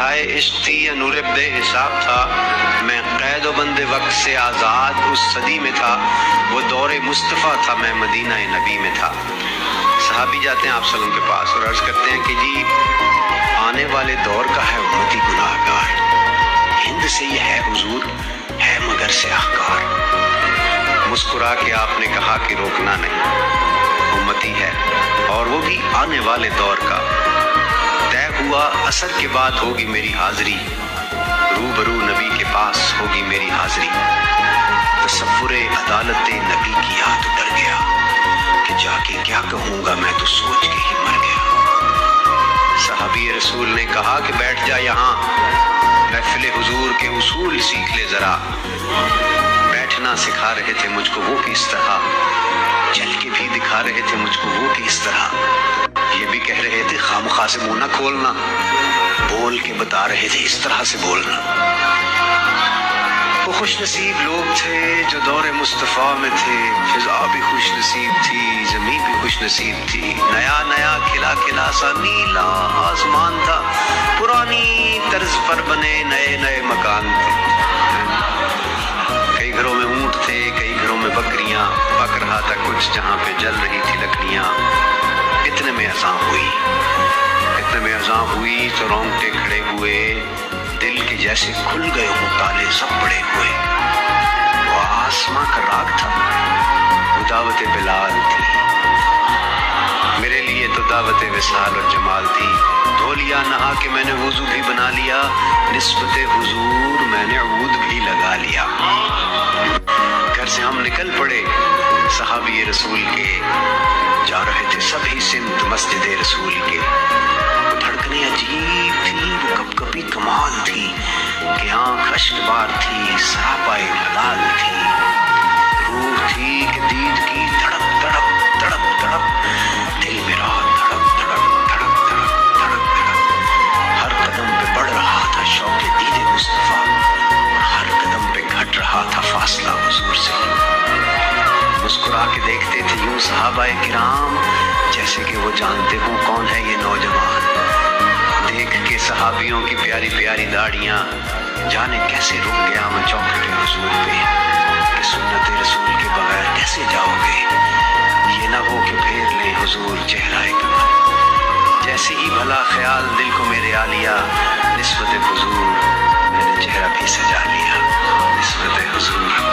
بہائے عشق تھی یا نور بے حساب تھا، میں قید و بند وقت سے آزاد اس صدی میں تھا، وہ دور مصطفیٰ تھا، میں مدینہ نبی میں تھا۔ صحابی جاتے ہیں آپ صلی اللہ علیہ وسلم کے پاس اور عرض کرتے ہیں کہ جی آنے والے دور کا ہے امتی گناہ گار، ہند سے یہ ہے حضور، ہے مگر سیاہ کار۔ مسکرا کے آپ نے کہا کہ روکنا نہیں، امتی ہے اور وہ بھی آنے والے دور کا، طے ہوا عصر کے بعد ہوگی میری حاضری، روبرو نبی کے پاس ہوگی میری حاضری۔ تصور عدالت نبی کی یاد ڈر گیا کہ جا کے کیا کہوں گا میں تو سوچ کے ہی مر گیا۔ صحابی رسول نے کہا کہ بیٹھ جا یہاں، محفل حضور کے اصول سیکھ لے ذرا، بیٹھنا سکھا رہے تھے مجھ کو وہ کس طرح، چل کے بھی دکھا رہے تھے مجھ کو وہ کس طرح، یہ بھی کہہ رہے تھے خامخواہ سے منہ نہ کھولنا، بول کے بتا رہے تھے اس طرح سے بولنا۔ وہ خوش نصیب لوگ تھے جو دور مصطفیٰ میں تھے، فضا بھی خوش نصیب تھی، زمین بھی خوش نصیب تھی، نیا نیا کھلا کھلا سا نیلا آسمان تھا، پرانی طرز پر بنے نئے نئے مکان تھے، کئی گھروں میں اونٹ تھے، کئی گھروں میں بکریاں، پک رہا تھا کچھ جہاں پہ جل رہی تھی لکڑیاں۔ اتنے میں اذان ہوئی تو رونگٹے کھڑے ہوئے، دل کے جیسے کھل گئے ہوں تالے سب پڑے ہوئے۔ وہ آسماں کا راگ تھا، وہ دعوت بلال تھی، میرے لیے تو دعوت وصال اور جمال تھی۔ دھو لیا نہا کے میں نے وضو بھی بنا لیا، نسبت حضور میں نے عود بھی لگا لیا۔ گھر سے ہم نکل پڑے صحابی رسول کے، جا رہے تھے سبھی سمت مسجد رسول کے۔ دھڑکنیں عجیب تھی، وہ کپ کپی کمال تھی، کہ آنکھ اشک بار تھی، سراپائے ملال تھی، روح تھی کہ دید کی تڑپ تڑپ تڑپ تڑپ، دل میرا دھڑک دھڑک دھڑک دھڑک دھڑک دھڑک، ہر قدم پہ بڑھ رہا تھا شوق دید مصطفیٰ، اور ہر قدم پہ گھٹ رہا تھا فاصلہ حضور سے۔ مسکرا کے دیکھتے تھے یوں صحابہ کرام جیسے کہ وہ جانتے ہوں کون ہے یہ نوجوان، دیکھ کے صحابیوں کی پیاری پیاری داڑیاں، جانے کیسے رک گیا میں چوکھٹے حضور پہ، کہ سنت رسول کے بغیر کیسے جاؤ گے، یہ نہ ہو کہ پھیر لیں حضور چہرہ کمر۔ جیسے ہی بھلا خیال دل کو میرے آ لیا، نسبت حضور میں نے چہرہ بھی سجا لیا، نسبت حضور